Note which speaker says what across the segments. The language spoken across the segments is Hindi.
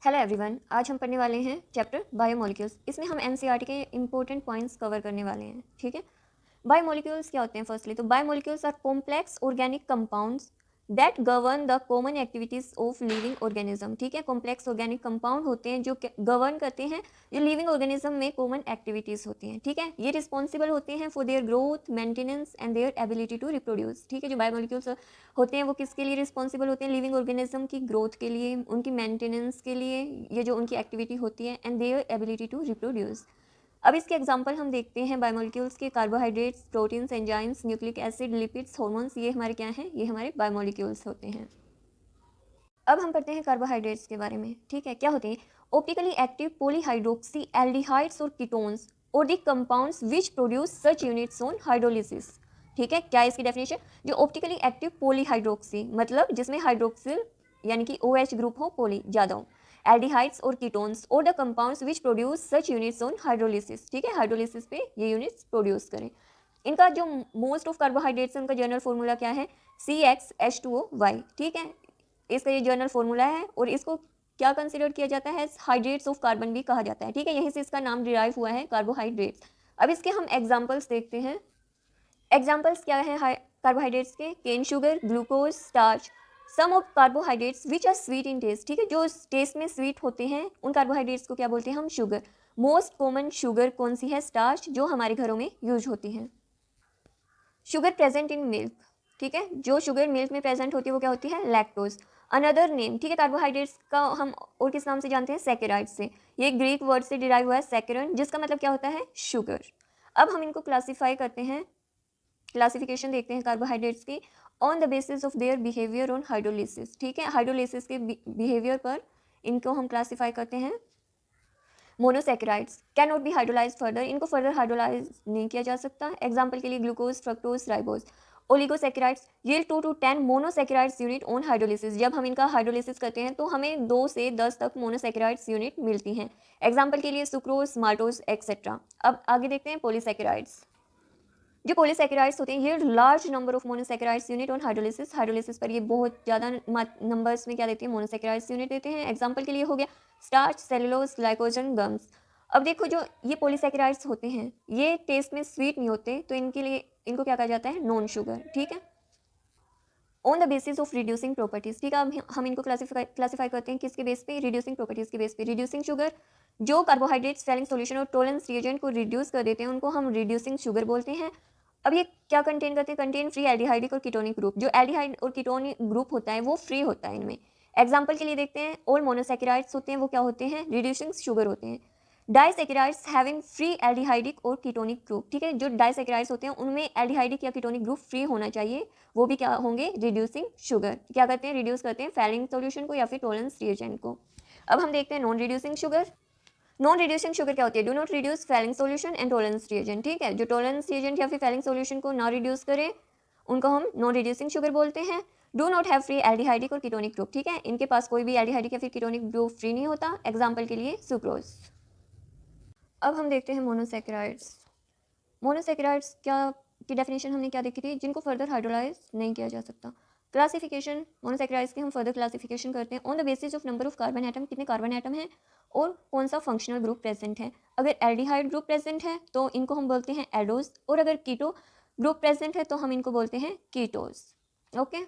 Speaker 1: हेलो एवरीवन, आज हम पढ़ने वाले हैं चैप्टर बायोमोलिक्यूल्स। इसमें हम एनसीईआरटी के इंपॉर्टेंट पॉइंट्स कवर करने वाले हैं। ठीक है, बायोमोलिक्यूल्स क्या होते हैं? फर्स्टली तो biomolecules are complex organic compounds that govern the common activities of living organism. ठीक है, कॉम्प्लेक्स ऑर्गेनिक कंपाउंड होते हैं जो गवर्न करते हैं जो लिविंग ऑर्गेनिज्म में कॉमन एक्टिविटीज होती हैं। ठीक है, ये रिस्पॉन्सिबल होते हैं for their growth, maintenance and their ability to reproduce. ठीक है, जो बायोमोलिक्यूल्स होते हैं वो किसके लिए रिस्पॉन्सिबल होते हैं? लिविंग ऑर्गेनिज्म की ग्रोथ के लिए, उनकी मेंटेनेंस के लिए, ये जो उनकी एक्टिविटी होती है, and their ability to reproduce. अब इसके एग्जांपल हम देखते हैं बायोमोलिक्यूल्स के। Carbohydrates, proteins, enzymes, nucleic acid, lipids, hormones, ये हमारे क्या हैं? ये हमारे बायोमोलिक्यूल्स होते हैं। अब हम पढ़ते हैं कार्बोहाइड्रेट्स के बारे में। ठीक है, क्या होते हैं? ऑप्टिकली एक्टिव पॉलीहाइड्रोक्सी एल्डिहाइड्स और कीटोन्स और the compounds which produce such units on hydrolysis. ठीक है, क्या है इसकी डेफिनेशन? जो ऑप्टिकली एक्टिव पॉलीहाइड्रोक्सी मतलब जिसमें हाइड्रोक्सिल यानी कि OH ग्रुप हो, पॉली ज़्यादा हो, एल्डिहाइड्स और कीटोन्स और the compounds which produce such units on hydrolysis. ठीक है, हाइड्रोलिसिस पे ये यूनिट्स प्रोड्यूस करें। इनका जो मोस्ट ऑफ कार्बोहाइड्रेट्स है उनका जनरल फॉर्मूला क्या है? CxH2O। ठीक है, इसका ये जनरल फॉर्मूला है और इसको क्या कंसिडर किया जाता है? हाइड्रेट्स ऑफ कार्बन भी कहा जाता है। ठीक है, यहीं से इसका नाम डिराइव हुआ है, कार्बोहाइड्रेट्स। अब इसके हम एग्जाम्पल्स देखते हैं। एग्जाम्पल्स क्या है कार्बोहाइड्रेट्स के? Cane sugar, glucose, starch. Some of carbohydrates which are sweet in taste. ठीक है, जो टेस्ट में स्वीट होते हैं उन कार्बोहाइड्रेट्स को क्या बोलते हैं हम? शुगर। मोस्ट कॉमन शुगर कौन सी है? स्टार्च, जो हमारे घरों में यूज होती है। Sugar present in milk. ठीक है, जो शुगर मिल्क में प्रेजेंट होती है वो क्या होती है? लैक्टोज। Another name. ठीक है, कार्बोहाइड्रेट्स का हम और किस नाम से जानते हैं? सैकेराइड्स से। ये ग्रीक वर्ड से डिराइव हुआ है, सैकेरन, जिसका मतलब क्या होता है? शुगर। अब हम इनको क्लासीफाई करते हैं, क्लासिफिकेशन देखते हैं कार्बोहाइड्रेट्स की on the basis of their behaviour on hydrolysis. ठीक है, हाइड्रोलिसिस के बिहेवियर पर इनको हम क्लासीफाई करते हैं। Monosaccharides can not be hydrolyse further, इनको फर्दर हाइड्रोलाइज नहीं किया जा सकता। एग्जाम्पल के लिए glucose, fructose, ribose. Oligosaccharides yield 2 to 10 monosaccharides unit on hydrolysis. जब हम इनका हाइड्रोलिसिस करते हैं तो हमें 2 से 10 तक मोनोसैकेराइड्स यूनिट मिलती हैं। एग्जाम्पल के लिए सुक्रोज, माल्टोज, एक्सेट्रा। अब आगे देखते हैं पॉलीसैकेराइड्स। जो पॉलीसैकेराइड्स होते हैं ये large number of monosaccharides unit on hydrolysis. Hydrolysis पर ये बहुत ज़्यादा नंबर्स में क्या देते हैं? मोनोसैकेराइड्स यूनिट देते हैं। एग्जाम्पल के लिए हो गया स्टार्च, सेलुलोज, ग्लाइकोजन, गम्स। अब देखो जो ये पॉलीसैकेराइड्स होते हैं ये टेस्ट में स्वीट नहीं होते, तो इनके लिए इनको क्या कहा जाता है? Non sugar. ठीक है, on the basis of reducing properties. ठीक है, अब हम इनको क्लासीफाई करते हैं किसके बेस पे? रिड्यूसिंग प्रॉपर्टीज के बेस पे। रिड्यूसिंग शुगर, जो कार्बोहाइड्रेट्स फेलिंग सॉल्यूशन और टॉलरेंस रिएजेंट को रिड्यूस कर देते हैं उनको हम रिड्यूसिंग शुगर बोलते हैं। अब ये क्या कंटेन करते हैं? कंटेन फ्री एल्डिहाइडिक और कीटोनिक ग्रुप। जो एल्डिहाइड और कीटोनिक ग्रुप होता है वो फ्री होता है इनमें। एग्जाम्पल के लिए देखते हैं, ऑल मोनोसैकेराइड्स होते हैं वो क्या होते हैं? रिड्यूसिंग शुगर होते हैं। डाइसैकेराइड्स हैविंग फ्री एल्डिहाइडिक और कीटोनिक ग्रुप। ठीक है, जो डाइसैकेराइड्स होते हैं उनमें एल्डिहाइडिक या कीटोनिक ग्रुप फ्री होना चाहिए, वो भी क्या होंगे? Reducing sugar. क्या करते हैं? रिड्यूस करते हैं फेलिंग सॉल्यूशन को या फिर टॉलरेंस रिएजेंट को। अब हम देखते हैं non reducing sugar. Non reducing sugar क्या होती है? Do not reduce Fehling solution and Tollens reagent. ठीक है, जो टॉलरेंस रिएजेंट या फिर फेलिंग सॉल्यूशन को ना रिड्यूस करे उनको हम नॉन रिड्यूसिंग शुगर बोलते हैं। Do not have free aldehydic और कीटोनिक ग्रुप। ठीक है, इनके पास कोई भी एल्डिहाइडिक या फिर कीटोनिक ग्रुप फ्री नहीं होता। एग्जाम्पल के लिए सुक्रोज। अब हम देखते हैं मोनोसैकेराइड्स। मोनोसैकेराइड्स क्या की डेफिनेशन हमने क्या देखी थी? जिनको फर्दर हाइड्रोलाइज नहीं किया जा सकता। क्लासिफिकेशन मोनोसैकेराइड्स की हम फर्दर क्लासिफिकेशन करते हैं on the basis of number of carbon atom, कितने कार्बन एटम हैं और कौन सा फंक्शनल ग्रुप प्रेजेंट है। अगर एल्डिहाइड ग्रुप प्रेजेंट है तो इनको हम बोलते हैं एडोज, और अगर कीटो ग्रुप प्रेजेंट है तो हम इनको बोलते हैं कीटोज। ओके,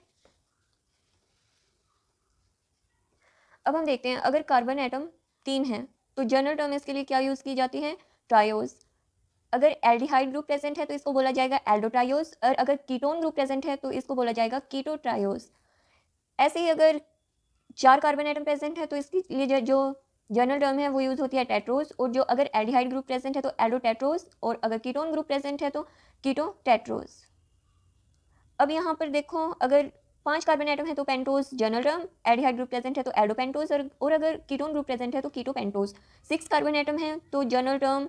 Speaker 1: अब हम देखते हैं अगर कार्बन एटम 3 है तो जनरल टर्म इसके लिए क्या यूज़ की जाती है? ट्रायोज। अगर एल्डिहाइड ग्रुप प्रेजेंट है तो इसको बोला जाएगा एल्डोट्रायोज, और अगर कीटोन ग्रुप प्रेजेंट है तो इसको बोला जाएगा कीटोट्रायोज। ऐसे ही अगर 4 कार्बन एटम प्रेजेंट है तो इसके लिए जो जनरल टर्म है वो यूज़ होती है टेट्रोज, और जो अगर एल्डिहाइड ग्रुप प्रेजेंट है तो एल्डोटेट्रोज, और अगर कीटोन ग्रुप प्रेजेंट है तो कीटोटेट्रोज। अब यहाँ पर देखो अगर 5 कार्बन एटम है तो pentose general term, aldehyde group present है तो एल्डोपेंटोज, और अगर कीटोन ग्रुप प्रेजेंट है तो कीटोपेंटोज। 6 कार्बन एटम है तो जनरल टर्म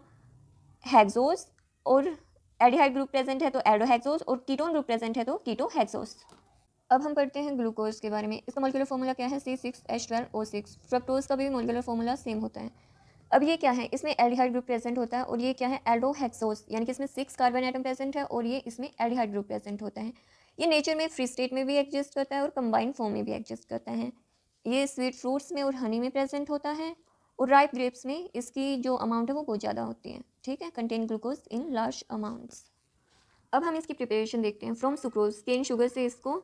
Speaker 1: हेक्सोस, और एल्डिहाइड ग्रुप प्रेजेंट है तो एल्डोहेक्सोस, और कीटोन ग्रुप प्रेजेंट है तो कीटोहेक्सोस। अब हम पढ़ते हैं ग्लूकोज के बारे में। इसका मॉलिक्यूलर फॉर्मूला क्या है? C6H12O6। फ्रक्टोज का भी मॉलिक्यूलर फॉर्मूला सेम होता है। अब ये क्या है? इसमें एल्डिहाइड ग्रुप प्रेजेंट होता है, और ये क्या है? एल्डोहेक्सोस, यानी कि इसमें 6 कार्बन एटम प्रेजेंट है और ये इसमें एल्डिहाइड ग्रुप प्रेजेंट होता है। ये नेचर में फ्री स्टेट में भी एग्जिस्ट करता है और कंबाइंड फॉर्म में भी एग्जिस्ट करता है। ये स्वीट फ्रूट्स में और हनी में प्रेजेंट होता है, और राइप ग्रेप्स में इसकी जो अमाउंट है वो बहुत ज़्यादा होती है, ठीक है, contain glucose in large amounts. अब हम इसकी प्रिपरेशन देखते हैं। फ्रॉम सुक्रोज, केन शुगर से इसको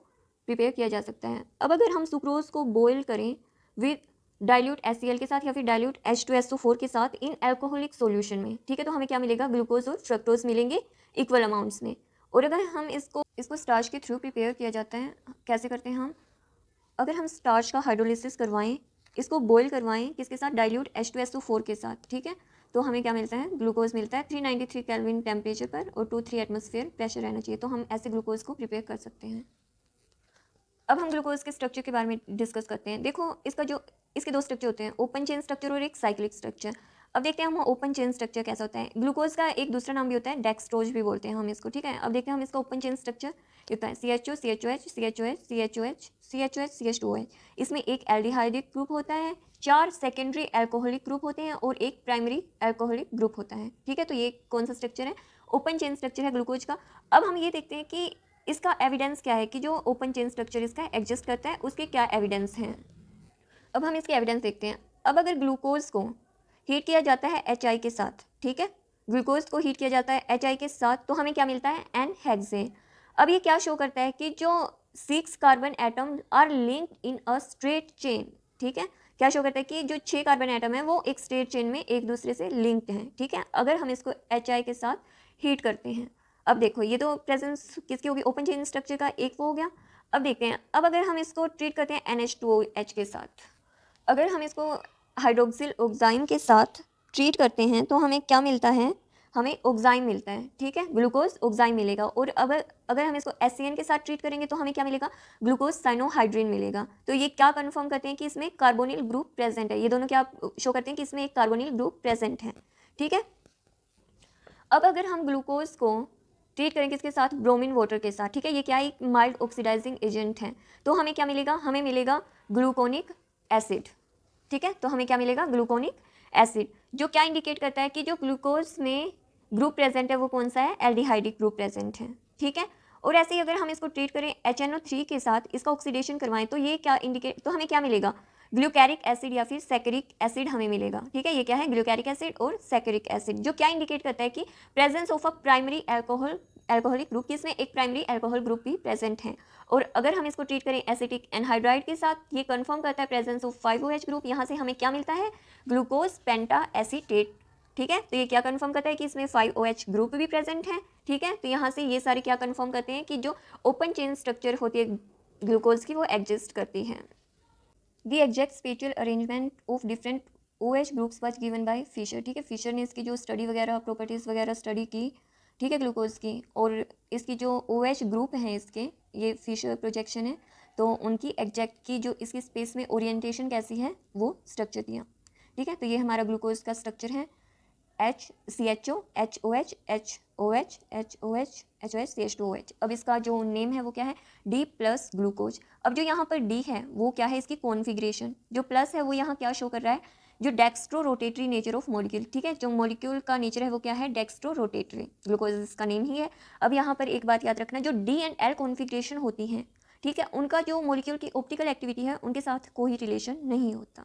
Speaker 1: प्रिपेयर किया जा सकता है। अब अगर हम सुक्रोज को बॉयल करें विद डाइल्यूट HCl के साथ या फिर डाइल्यूट H2SO4 के साथ इन एल्कोहलिक सॉल्यूशन में, ठीक है, तो हमें क्या मिलेगा, ग्लूकोज और फ्रक्टोज मिलेंगे इक्वल अमाउंट्स में। और अगर हम इसको स्टार्च के थ्रू प्रिपेयर किया जाता है, कैसे करते हैं हम, अगर हम स्टार्च का हाइड्रोलिसिस करवाएं, इसको बॉयल करवाएं किसके साथ, डाइल्यूट H2SO4 के साथ, ठीक है, तो हमें क्या मिलता है, ग्लूकोज मिलता है 393 केल्विन टेम्परेचर पर और 23 एटमॉस्फेयर प्रेशर रहना चाहिए, तो हम ऐसे ग्लूकोज को प्रिपेयर कर सकते हैं। अब हम ग्लूकोज के स्ट्रक्चर के बारे में डिस्कस करते हैं। देखो इसके दो स्ट्रक्चर होते हैं, ओपन चेन स्ट्रक्चर और एक साइक्लिक स्ट्रक्चर। अब देखते हैं हम ओपन चेन स्ट्रक्चर कैसा होता है। ग्लूकोज का एक दूसरा नाम भी होता है डेक्सट्रोज भी बोलते हैं हम इसको, ठीक है। अब देखते हैं हम इसका ओपन चेन स्ट्रक्चर होता है CHO CHOH CHOH CHOH CHOH CH2OH। इसमें एक एल्डिहाइडिक ग्रुप होता है, 4 सेकेंडरी एल्कोहलिक ग्रुप होते हैं और एक प्राइमरी एल्कोहलिक ग्रुप होता है, ठीक है। तो ये कौन सा स्ट्रक्चर है, ओपन चेन स्ट्रक्चर है ग्लूकोज का। अब हम ये देखते हैं कि इसका एविडेंस क्या है कि जो ओपन चेन स्ट्रक्चर इसका एग्जिस्ट करता है उसके क्या एविडेंस हैं। अब हम इसके एविडेंस देखते हैं। अब अगर ग्लूकोज को हीट किया जाता है HI के साथ, ठीक है, ग्लूकोज को हीट किया जाता है HI के साथ, तो हमें क्या मिलता है, N-हेक्सेन। अब ये क्या शो करता है कि जो 6 carbon atom are linked in a straight chain, ठीक है, क्या शो करता है कि जो 6 कार्बन एटम है वो एक स्ट्रेट चेन में एक दूसरे से लिंक्ड हैं, ठीक है, अगर हम इसको HI के साथ हीट करते हैं। अब देखो ये तो प्रेजेंस किसकी होगी, ओपन चेन स्ट्रक्चर का एक वो हो गया। अब देखते हैं, अब अगर हम इसको ट्रीट करते हैं NH2OH के साथ, अगर हम इसको हाइड्रोक्सिल ऑक्साइन के साथ ट्रीट करते हैं तो हमें क्या मिलता है, हमें ऑक्साइन मिलता है, ठीक है, ग्लूकोज ऑक्साइन मिलेगा। और अगर हम इसको HCN के साथ ट्रीट करेंगे तो हमें क्या मिलेगा, ग्लूकोज साइनोहाइड्रिन मिलेगा। तो ये क्या कंफर्म करते हैं कि इसमें कार्बोनिल ग्रुप प्रेजेंट है, ये दोनों क्या शो करते हैं कि इसमें एक कार्बोनिल ग्रुप प्रेजेंट है, ठीक है। अब अगर हम ग्लूकोज को ट्रीट करें किसके साथ, ब्रोमीन वाटर के साथ, ठीक है, ये क्या है, एक माइल्ड ऑक्सीडाइजिंग एजेंट है, तो हमें क्या मिलेगा, हमें मिलेगा ग्लूकोनिक एसिड, ठीक है। तो हमें क्या मिलेगा, ग्लूकोनिक एसिड, जो क्या इंडिकेट करता है कि जो ग्लूकोज में ग्रुप प्रेजेंट है वो कौन सा है, एल्डिहाइडिक ग्रुप प्रेजेंट है, ठीक है। और ऐसे ही अगर हम इसको ट्रीट करें HNO3 के साथ, इसका ऑक्सीडेशन करवाएं तो ये क्या इंडिकेट, तो हमें क्या मिलेगा, ग्लूकैरिक एसिड या फिर सैकरिक एसिड हमें मिलेगा, ठीक है। ये क्या है, ग्लूकैरिक एसिड और सैकरिक एसिड, जो क्या इंडिकेट करता है कि presence of a primary alcoholic group, इसमें एक प्राइमरी एल्कोहल ग्रुप भी प्रेजेंट है। और अगर हम इसको ट्रीट करें एसिटिक एनहाइड्राइड के साथ, ये कंफर्म करता है प्रेजेंस ऑफ 5OH ग्रुप, यहाँ से हमें क्या मिलता है, ग्लूकोज पेंटा एसीटेट, ठीक है। तो ये क्या कंफर्म करता है कि इसमें 5OH ग्रुप भी प्रेजेंट है, ठीक है। तो यहाँ से ये सारे क्या कंफर्म करते हैं कि जो ओपन चेन स्ट्रक्चर होती है ग्लूकोज की वो एग्जिस्ट करती है। The exact special arrangement of different OH groups was given by Fisher, ठीक है, फिशर ने इसकी जो स्टडी वगैरह प्रॉपर्टीज़ वगैरह स्टडी की, ठीक है, ग्लूकोज की, और इसकी जो OH ग्रुप हैं इसके, ये फिशर प्रोजेक्शन है, तो उनकी एग्जैक्ट की जो इसकी स्पेस में ओरिएंटेशन कैसी है वो स्ट्रक्चर दिया, ठीक है। तो ये हमारा ग्लूकोज का स्ट्रक्चर है, CHO HOH HOH HOH HOH CH2OH। अब इसका जो नेम है वो क्या है, D प्लस ग्लूकोज। अब जो यहाँ पर D है वो क्या है, इसकी कॉन्फ़िगरेशन, जो प्लस है वो यहाँ क्या शो कर रहा है, जो dextro rotatory nature of molecule, ठीक है, जो मॉलिक्यूल का नेचर है वो क्या है, डेक्स्ट्रो रोटेटरी, ग्लूकोज इसका नेम ही है। अब यहाँ पर एक बात याद रखना, जो D एंड L कॉन्फ़िगरेशन होती हैं, ठीक है, उनका जो मॉलिक्यूल की ऑप्टिकल एक्टिविटी है उनके साथ कोई रिलेशन नहीं होता।